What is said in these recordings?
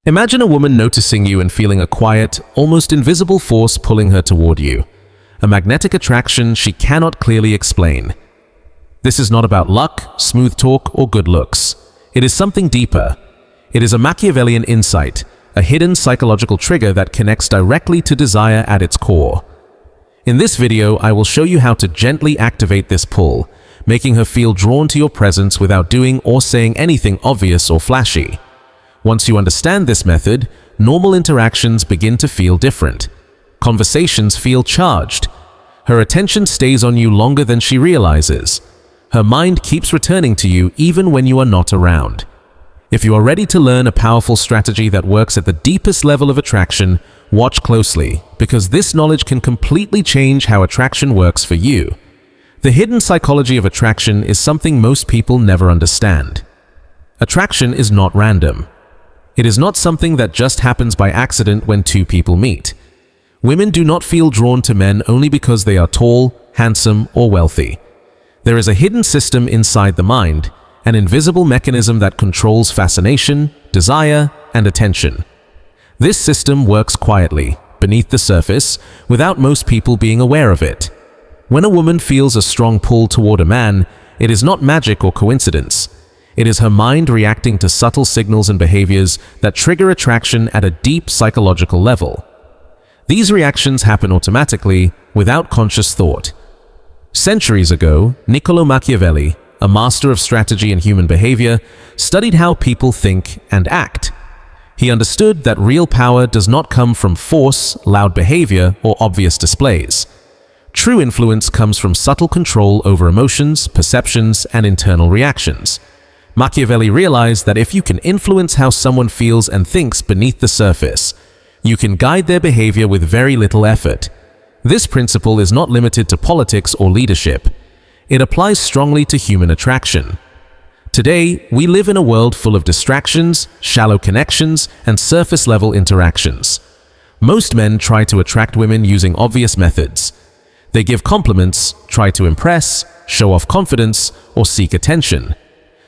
Imagine a woman noticing you and feeling a quiet, almost invisible force pulling her toward you. A magnetic attraction she cannot clearly explain. This is not about luck, smooth talk, or good looks. It is something deeper. It is a Machiavellian insight, a hidden psychological trigger that connects directly to desire at its core. In this video, I will show you how to gently activate this pull, making her feel drawn to your presence without doing or saying anything obvious or flashy. Once you understand this method, normal interactions begin to feel different. Conversations feel charged. Her attention stays on you longer than she realizes. Her mind keeps returning to you even when you are not around. If you are ready to learn a powerful strategy that works at the deepest level of attraction, watch closely, because this knowledge can completely change how attraction works for you. The hidden psychology of attraction is something most people never understand. Attraction is not random. It is not something that just happens by accident when two people meet. Women do not feel drawn to men only because they are tall, handsome, or wealthy. There is a hidden system inside the mind, an invisible mechanism that controls fascination, desire, and attention. This system works quietly, beneath the surface, without most people being aware of it. When a woman feels a strong pull toward a man, it is not magic or coincidence. It is her mind reacting to subtle signals and behaviors that trigger attraction at a deep psychological level. These reactions happen automatically, without conscious thought. Centuries ago, Machiavelli, a master of strategy and human behavior, studied how people think and act. He understood that real power does not come from force, loud behavior, or obvious displays. True influence comes from subtle control over emotions, perceptions, and internal reactions. Machiavelli realized that if you can influence how someone feels and thinks beneath the surface, you can guide their behavior with very little effort. This principle is not limited to politics or leadership. It applies strongly to human attraction. Today, we live in a world full of distractions, shallow connections, and surface-level interactions. Most men try to attract women using obvious methods. They give compliments, try to impress, show off confidence, or seek attention.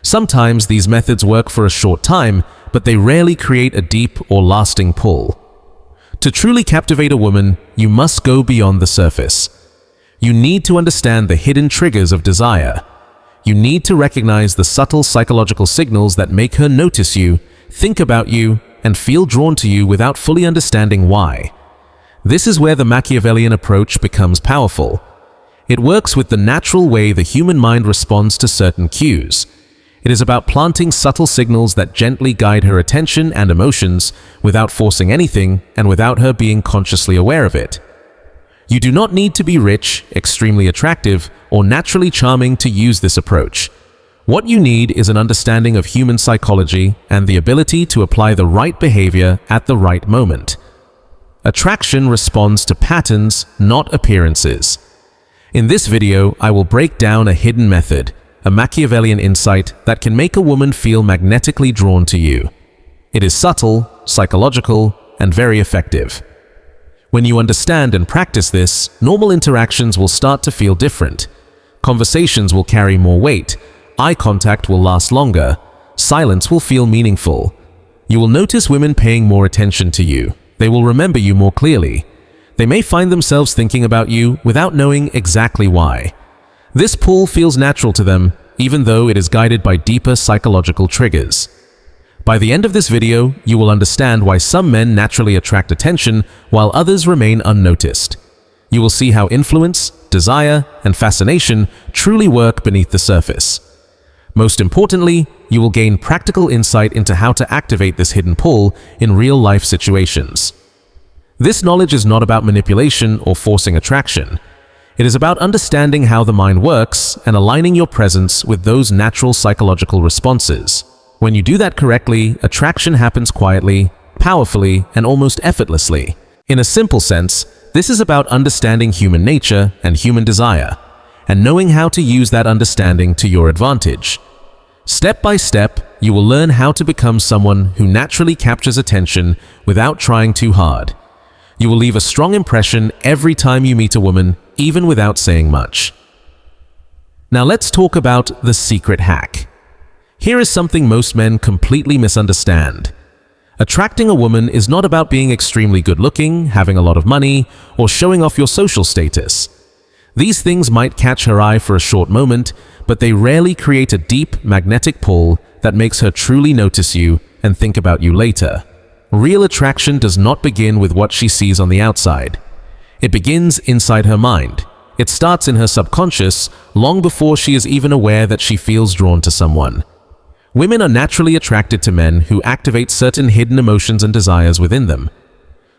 Sometimes these methods work for a short time, but they rarely create a deep or lasting pull. To truly captivate a woman, you must go beyond the surface. You need to understand the hidden triggers of desire. You need to recognize the subtle psychological signals that make her notice you, think about you, and feel drawn to you without fully understanding why. This is where the Machiavellian approach becomes powerful. It works with the natural way the human mind responds to certain cues. It is about planting subtle signals that gently guide her attention and emotions without forcing anything and without her being consciously aware of it. You do not need to be rich, extremely attractive, or naturally charming to use this approach. What you need is an understanding of human psychology and the ability to apply the right behavior at the right moment. Attraction responds to patterns, not appearances. In this video, I will break down a hidden method, a Machiavellian insight that can make a woman feel magnetically drawn to you. It is subtle, psychological, and very effective. When you understand and practice this, normal interactions will start to feel different. Conversations will carry more weight, eye contact will last longer, silence will feel meaningful. You will notice women paying more attention to you. They will remember you more clearly. They may find themselves thinking about you without knowing exactly why. This pull feels natural to them, even though it is guided by deeper psychological triggers. By the end of this video, you will understand why some men naturally attract attention while others remain unnoticed. You will see how influence, desire, and fascination truly work beneath the surface. Most importantly, you will gain practical insight into how to activate this hidden pull in real-life situations. This knowledge is not about manipulation or forcing attraction. It is about understanding how the mind works and aligning your presence with those natural psychological responses. When you do that correctly, attraction happens quietly, powerfully, and almost effortlessly. In a simple sense, this is about understanding human nature and human desire, and knowing how to use that understanding to your advantage. Step by step, you will learn how to become someone who naturally captures attention without trying too hard. You will leave a strong impression every time you meet a woman, even without saying much. Now let's talk about the secret hack. Here is something most men completely misunderstand. Attracting a woman is not about being extremely good-looking, having a lot of money, or showing off your social status. These things might catch her eye for a short moment, but they rarely create a deep, magnetic pull that makes her truly notice you and think about you later. Real attraction does not begin with what she sees on the outside. It begins inside her mind. It starts in her subconscious long before she is even aware that she feels drawn to someone. Women are naturally attracted to men who activate certain hidden emotions and desires within them.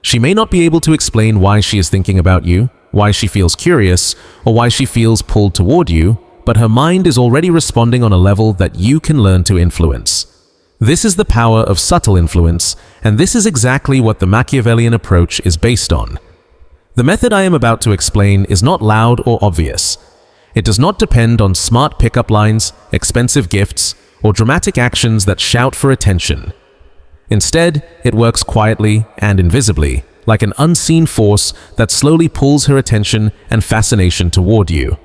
She may not be able to explain why she is thinking about you, why she feels curious, or why she feels pulled toward you, but her mind is already responding on a level that you can learn to influence. This is the power of subtle influence, and this is exactly what the Machiavellian approach is based on. The method I am about to explain is not loud or obvious. It does not depend on smart pickup lines, expensive gifts, or dramatic actions that shout for attention. Instead, it works quietly and invisibly, like an unseen force that slowly pulls her attention and fascination toward you.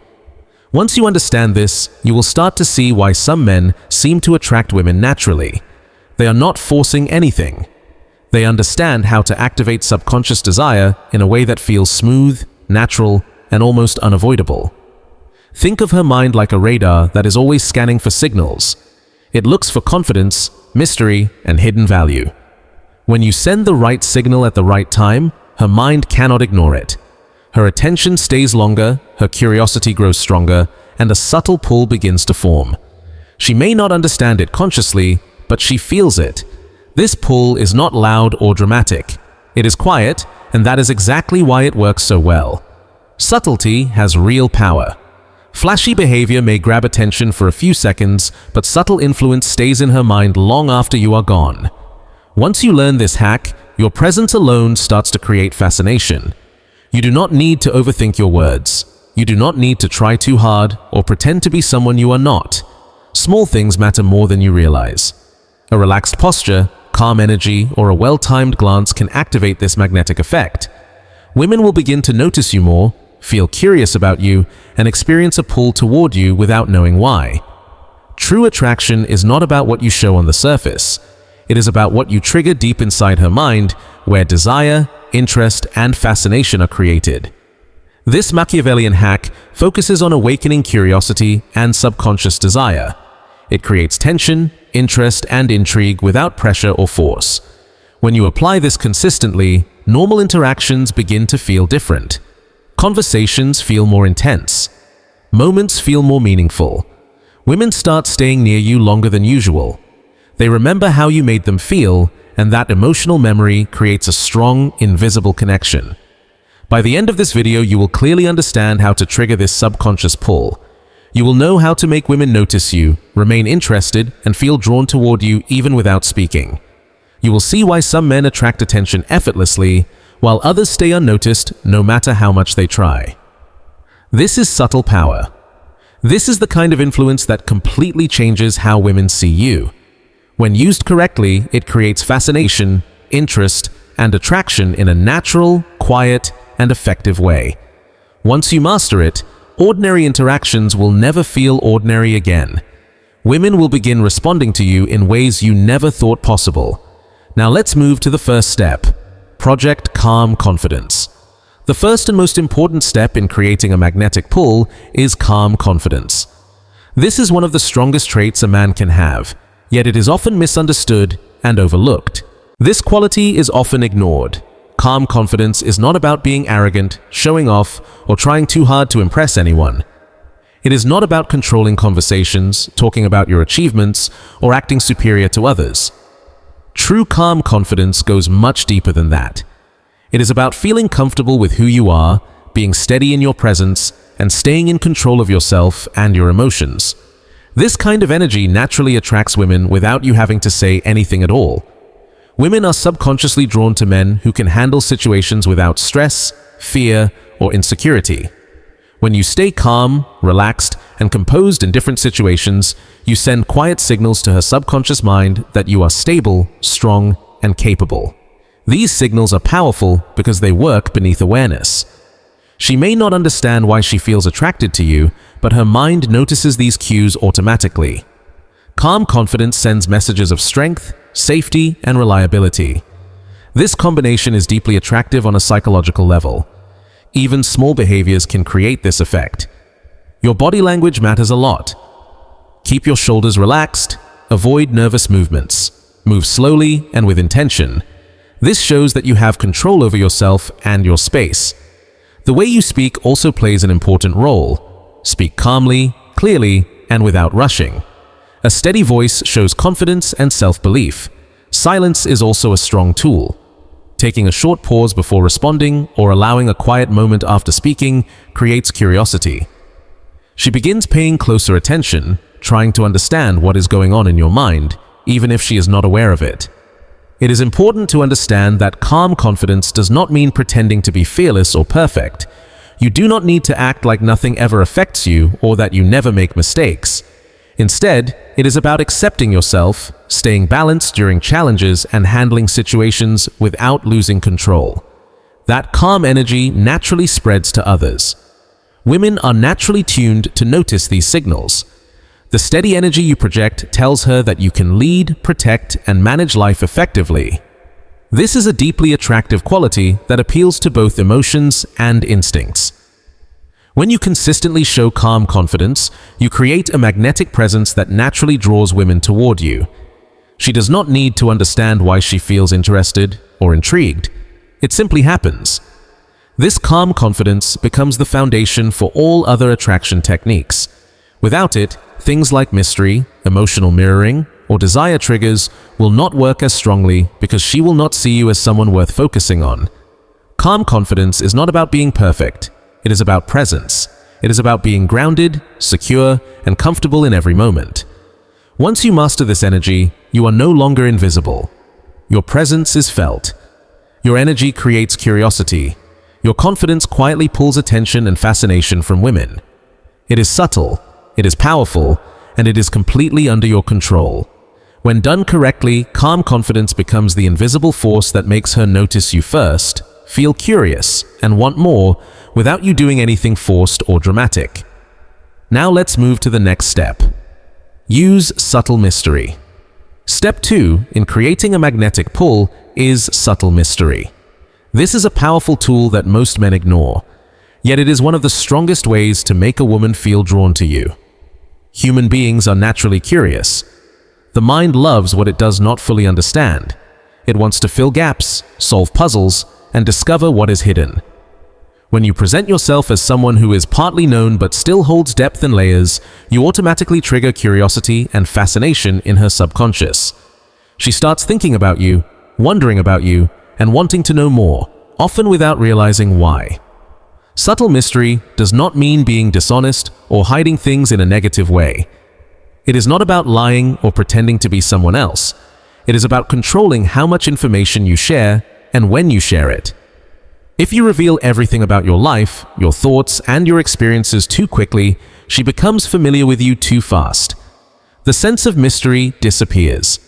Once you understand this, you will start to see why some men seem to attract women naturally. They are not forcing anything. They understand how to activate subconscious desire in a way that feels smooth, natural, and almost unavoidable. Think of her mind like a radar that is always scanning for signals. It looks for confidence, mystery, and hidden value. When you send the right signal at the right time, her mind cannot ignore it. Her attention stays longer, her curiosity grows stronger, and a subtle pull begins to form. She may not understand it consciously, but she feels it. This pull is not loud or dramatic. It is quiet, and that is exactly why it works so well. Subtlety has real power. Flashy behavior may grab attention for a few seconds, but subtle influence stays in her mind long after you are gone. Once you learn this hack, your presence alone starts to create fascination. You do not need to overthink your words. You do not need to try too hard or pretend to be someone you are not. Small things matter more than you realize. A relaxed posture, calm energy, or a well-timed glance can activate this magnetic effect. Women will begin to notice you more, feel curious about you, and experience a pull toward you without knowing why. True attraction is not about what you show on the surface. It is about what you trigger deep inside her mind, where desire, interest, and fascination are created. This Machiavellian hack focuses on awakening curiosity and subconscious desire. It creates tension, interest, and intrigue without pressure or force. When you apply this consistently, normal interactions begin to feel different. Conversations feel more intense. Moments feel more meaningful. Women start staying near you longer than usual. They remember how you made them feel, and that emotional memory creates a strong, invisible connection. By the end of this video, you will clearly understand how to trigger this subconscious pull. You will know how to make women notice you, remain interested, and feel drawn toward you even without speaking. You will see why some men attract attention effortlessly, while others stay unnoticed no matter how much they try. This is subtle power. This is the kind of influence that completely changes how women see you. When used correctly, it creates fascination, interest, and attraction in a natural, quiet, and effective way. Once you master it, ordinary interactions will never feel ordinary again. Women will begin responding to you in ways you never thought possible. Now let's move to the first step. Project Calm Confidence. The first and most important step in creating a magnetic pull is calm confidence. This is one of the strongest traits a man can have, yet it is often misunderstood and overlooked. This quality is often ignored. Calm confidence is not about being arrogant, showing off, or trying too hard to impress anyone. It is not about controlling conversations, talking about your achievements, or acting superior to others. True calm confidence goes much deeper than that. It is about feeling comfortable with who you are, being steady in your presence, and staying in control of yourself and your emotions. This kind of energy naturally attracts women without you having to say anything at all. Women are subconsciously drawn to men who can handle situations without stress, fear, or insecurity. When you stay calm, relaxed, and composed in different situations, you send quiet signals to her subconscious mind that you are stable, strong, and capable. These signals are powerful because they work beneath awareness. She may not understand why she feels attracted to you, but her mind notices these cues automatically. Calm confidence sends messages of strength, safety, and reliability. This combination is deeply attractive on a psychological level. Even small behaviors can create this effect. Your body language matters a lot. Keep your shoulders relaxed, avoid nervous movements, move slowly and with intention. This shows that you have control over yourself and your space. The way you speak also plays an important role. Speak calmly, clearly, and without rushing. A steady voice shows confidence and self-belief. Silence is also a strong tool. Taking a short pause before responding or allowing a quiet moment after speaking creates curiosity. She begins paying closer attention, trying to understand what is going on in your mind, even if she is not aware of it. It is important to understand that calm confidence does not mean pretending to be fearless or perfect. You do not need to act like nothing ever affects you or that you never make mistakes. Instead, it is about accepting yourself, staying balanced during challenges, and handling situations without losing control. That calm energy naturally spreads to others. Women are naturally tuned to notice these signals. The steady energy you project tells her that you can lead, protect, and manage life effectively. This is a deeply attractive quality that appeals to both emotions and instincts. When you consistently show calm confidence, you create a magnetic presence that naturally draws women toward you. She does not need to understand why she feels interested or intrigued. It simply happens. This calm confidence becomes the foundation for all other attraction techniques. Without it, things like mystery, emotional mirroring, or desire triggers will not work as strongly because she will not see you as someone worth focusing on. Calm confidence is not about being perfect. It is about presence. It is about being grounded, secure, and comfortable in every moment. Once you master this energy, you are no longer invisible. Your presence is felt. Your energy creates curiosity. Your confidence quietly pulls attention and fascination from women. It is subtle, it is powerful, and it is completely under your control. When done correctly, calm confidence becomes the invisible force that makes her notice you first, feel curious, and want more without you doing anything forced or dramatic. Now let's move to the next step. Use subtle mystery. Step 2 in creating a magnetic pull is subtle mystery. This is a powerful tool that most men ignore, yet it is one of the strongest ways to make a woman feel drawn to you. Human beings are naturally curious. The mind loves what it does not fully understand. It wants to fill gaps, solve puzzles, and discover what is hidden. When you present yourself as someone who is partly known but still holds depth and layers, you automatically trigger curiosity and fascination in her subconscious. She starts thinking about you, wondering about you, and wanting to know more, often without realizing why. Subtle mystery does not mean being dishonest or hiding things in a negative way. It is not about lying or pretending to be someone else. It is about controlling how much information you share and when you share it. If you reveal everything about your life, your thoughts, and your experiences too quickly, she becomes familiar with you too fast. The sense of mystery disappears.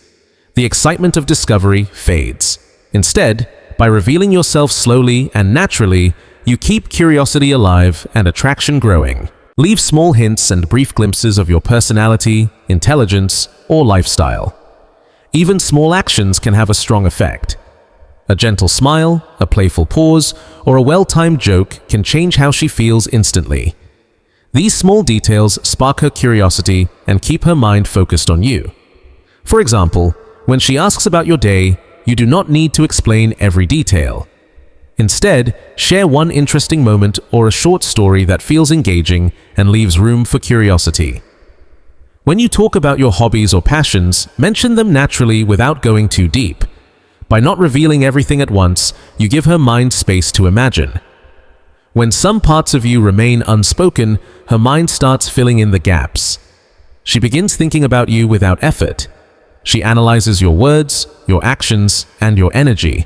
The excitement of discovery fades. Instead, by revealing yourself slowly and naturally, you keep curiosity alive and attraction growing. Leave small hints and brief glimpses of your personality, intelligence, or lifestyle. Even small actions can have a strong effect. A gentle smile, a playful pause, or a well-timed joke can change how she feels instantly. These small details spark her curiosity and keep her mind focused on you. For example, when she asks about your day, you do not need to explain every detail. Instead, share one interesting moment or a short story that feels engaging and leaves room for curiosity. When you talk about your hobbies or passions, mention them naturally without going too deep. By not revealing everything at once, you give her mind space to imagine. When some parts of you remain unspoken, her mind starts filling in the gaps. She begins thinking about you without effort. She analyzes your words, your actions, and your energy.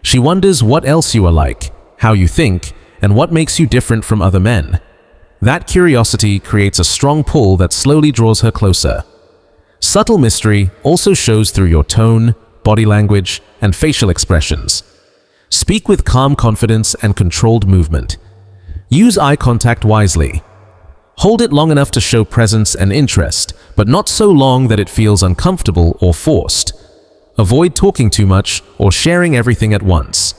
She wonders what else you are like, how you think, and what makes you different from other men. That curiosity creates a strong pull that slowly draws her closer. Subtle mystery also shows through your tone, body language, and facial expressions. Speak with calm confidence and controlled movement. Use eye contact wisely. Hold it long enough to show presence and interest, but not so long that it feels uncomfortable or forced. Avoid talking too much or sharing everything at once.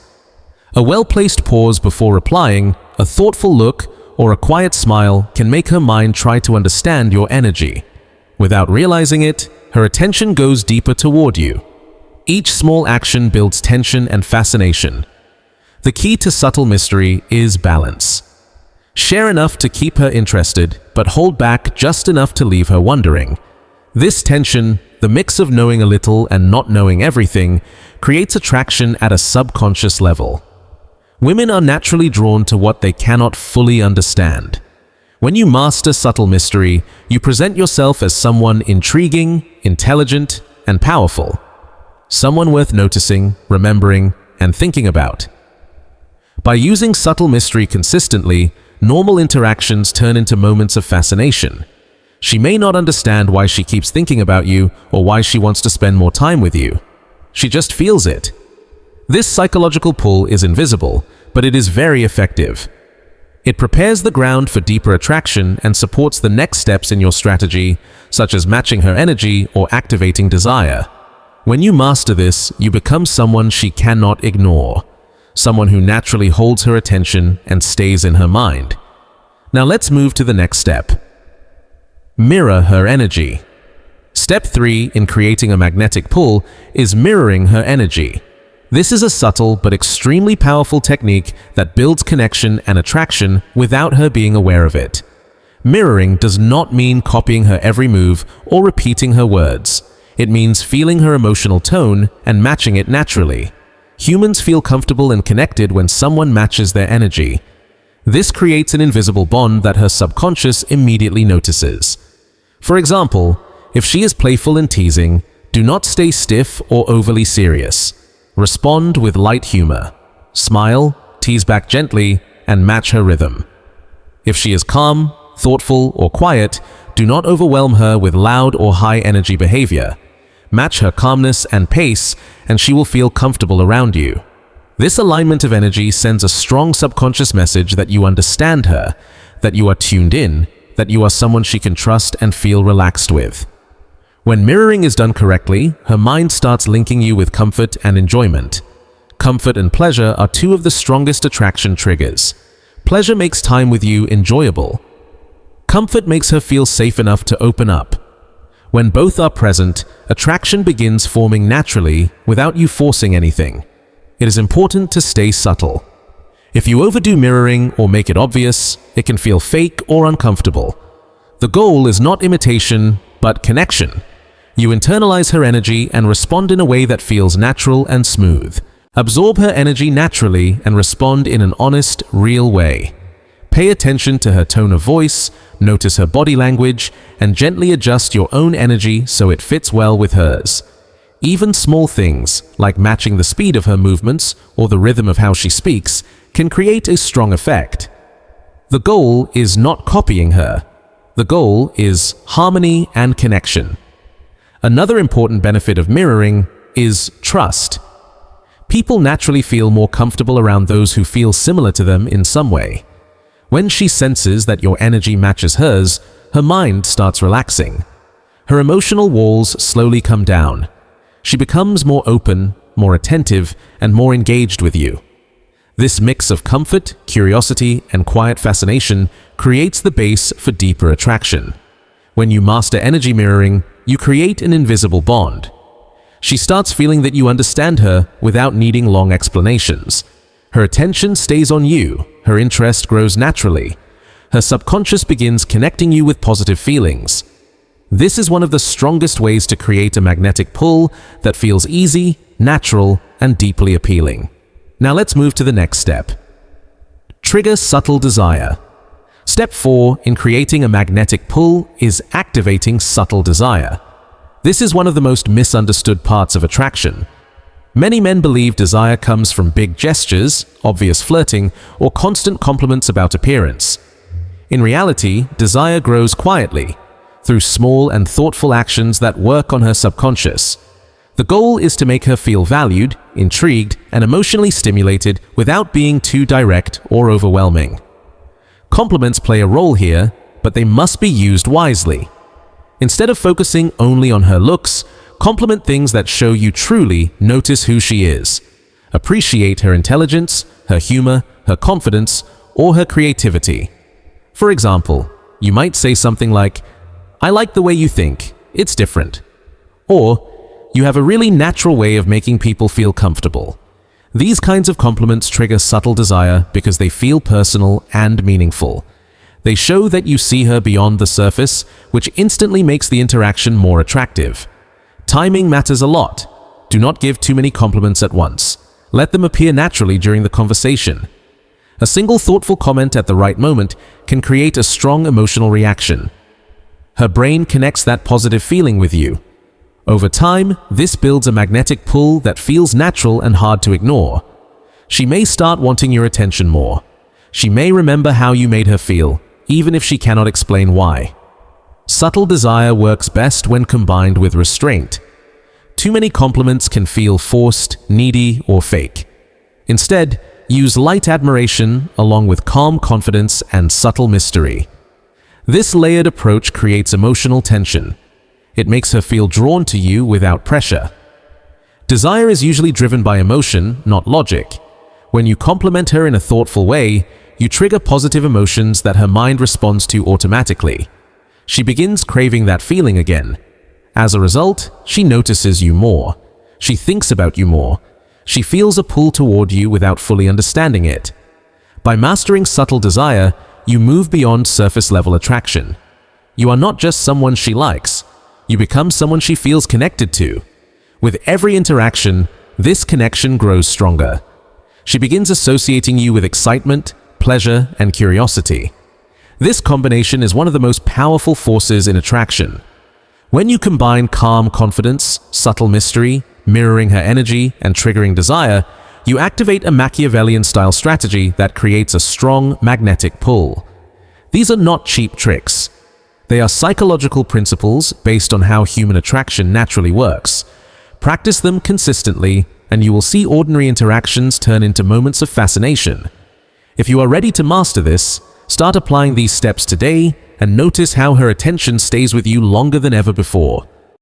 A well-placed pause before replying, a thoughtful look, or a quiet smile can make her mind try to understand your energy. Without realizing it, her attention goes deeper toward you. Each small action builds tension and fascination. The key to subtle mystery is balance. Share enough to keep her interested, but hold back just enough to leave her wondering. This tension, the mix of knowing a little and not knowing everything, creates attraction at a subconscious level. Women are naturally drawn to what they cannot fully understand. When you master subtle mystery, you present yourself as someone intriguing, intelligent, and powerful. Someone worth noticing, remembering, and thinking about. By using subtle mystery consistently, normal interactions turn into moments of fascination. She may not understand why she keeps thinking about you or why she wants to spend more time with you. She just feels it. This psychological pull is invisible, but it is very effective. It prepares the ground for deeper attraction and supports the next steps in your strategy, such as matching her energy or activating desire. When you master this, you become someone she cannot ignore. Someone who naturally holds her attention and stays in her mind. Now let's move to the next step. Mirror her energy. Step 3 in creating a magnetic pull is mirroring her energy. This is a subtle but extremely powerful technique that builds connection and attraction without her being aware of it. Mirroring does not mean copying her every move or repeating her words. It means feeling her emotional tone and matching it naturally. Humans feel comfortable and connected when someone matches their energy. This creates an invisible bond that her subconscious immediately notices. For example, if she is playful and teasing, do not stay stiff or overly serious. Respond with light humor. Smile, tease back gently, and match her rhythm. If she is calm, thoughtful, or quiet, do not overwhelm her with loud or high-energy behavior. Match her calmness and pace, and she will feel comfortable around you. This alignment of energy sends a strong subconscious message that you understand her, that you are tuned in, that you are someone she can trust and feel relaxed with. When mirroring is done correctly, her mind starts linking you with comfort and enjoyment. Comfort and pleasure are two of the strongest attraction triggers. Pleasure makes time with you enjoyable. Comfort makes her feel safe enough to open up. When both are present, attraction begins forming naturally without you forcing anything. It is important to stay subtle. If you overdo mirroring or make it obvious, it can feel fake or uncomfortable. The goal is not imitation, but connection. You internalize her energy and respond in a way that feels natural and smooth. Absorb her energy naturally and respond in an honest, real way. Pay attention to her tone of voice, notice her body language, and gently adjust your own energy so it fits well with hers. Even small things, like matching the speed of her movements or the rhythm of how she speaks, can create a strong effect. The goal is not copying her. The goal is harmony and connection. Another important benefit of mirroring is trust. People naturally feel more comfortable around those who feel similar to them in some way. When she senses that your energy matches hers, her mind starts relaxing. Her emotional walls slowly come down. She becomes more open, more attentive, and more engaged with you. This mix of comfort, curiosity, and quiet fascination creates the base for deeper attraction. When you master energy mirroring, you create an invisible bond. She starts feeling that you understand her without needing long explanations. Her attention stays on you, her interest grows naturally. Her subconscious begins connecting you with positive feelings. This is one of the strongest ways to create a magnetic pull that feels easy, natural, and deeply appealing. Now let's move to the next step. Trigger subtle desire. Step 4 in creating a magnetic pull is activating subtle desire. This is one of the most misunderstood parts of attraction. Many men believe desire comes from big gestures, obvious flirting, or constant compliments about appearance. In reality, desire grows quietly, through small and thoughtful actions that work on her subconscious. The goal is to make her feel valued, intrigued, and emotionally stimulated without being too direct or overwhelming. Compliments play a role here, but they must be used wisely. Instead of focusing only on her looks, Compliment things that show you truly notice who she is. Appreciate her intelligence, her humor, her confidence, or her creativity. For example, you might say something like, "I like the way you think, it's different." Or, "You have a really natural way of making people feel comfortable." These kinds of compliments trigger subtle desire because they feel personal and meaningful. They show that you see her beyond the surface, which instantly makes the interaction more attractive. Timing matters a lot. Do not give too many compliments at once. Let them appear naturally during the conversation. A single thoughtful comment at the right moment can create a strong emotional reaction. Her brain connects that positive feeling with you. Over time, this builds a magnetic pull that feels natural and hard to ignore. She may start wanting your attention more. She may remember how you made her feel, even if she cannot explain why. Subtle desire works best when combined with restraint. Too many compliments can feel forced, needy, or fake. Instead, use light admiration along with calm confidence and subtle mystery. This layered approach creates emotional tension. It makes her feel drawn to you without pressure. Desire is usually driven by emotion, not logic. When you compliment her in a thoughtful way, you trigger positive emotions that her mind responds to automatically. She begins craving that feeling again. As a result, she notices you more. She thinks about you more. She feels a pull toward you without fully understanding it. By mastering subtle desire, you move beyond surface-level attraction. You are not just someone she likes. You become someone she feels connected to. With every interaction, this connection grows stronger. She begins associating you with excitement, pleasure, and curiosity. This combination is one of the most powerful forces in attraction. When you combine calm confidence, subtle mystery, mirroring her energy, and triggering desire, you activate a Machiavellian-style strategy that creates a strong magnetic pull. These are not cheap tricks. They are psychological principles based on how human attraction naturally works. Practice them consistently, and you will see ordinary interactions turn into moments of fascination. If you are ready to master this, start applying these steps today and notice how her attention stays with you longer than ever before.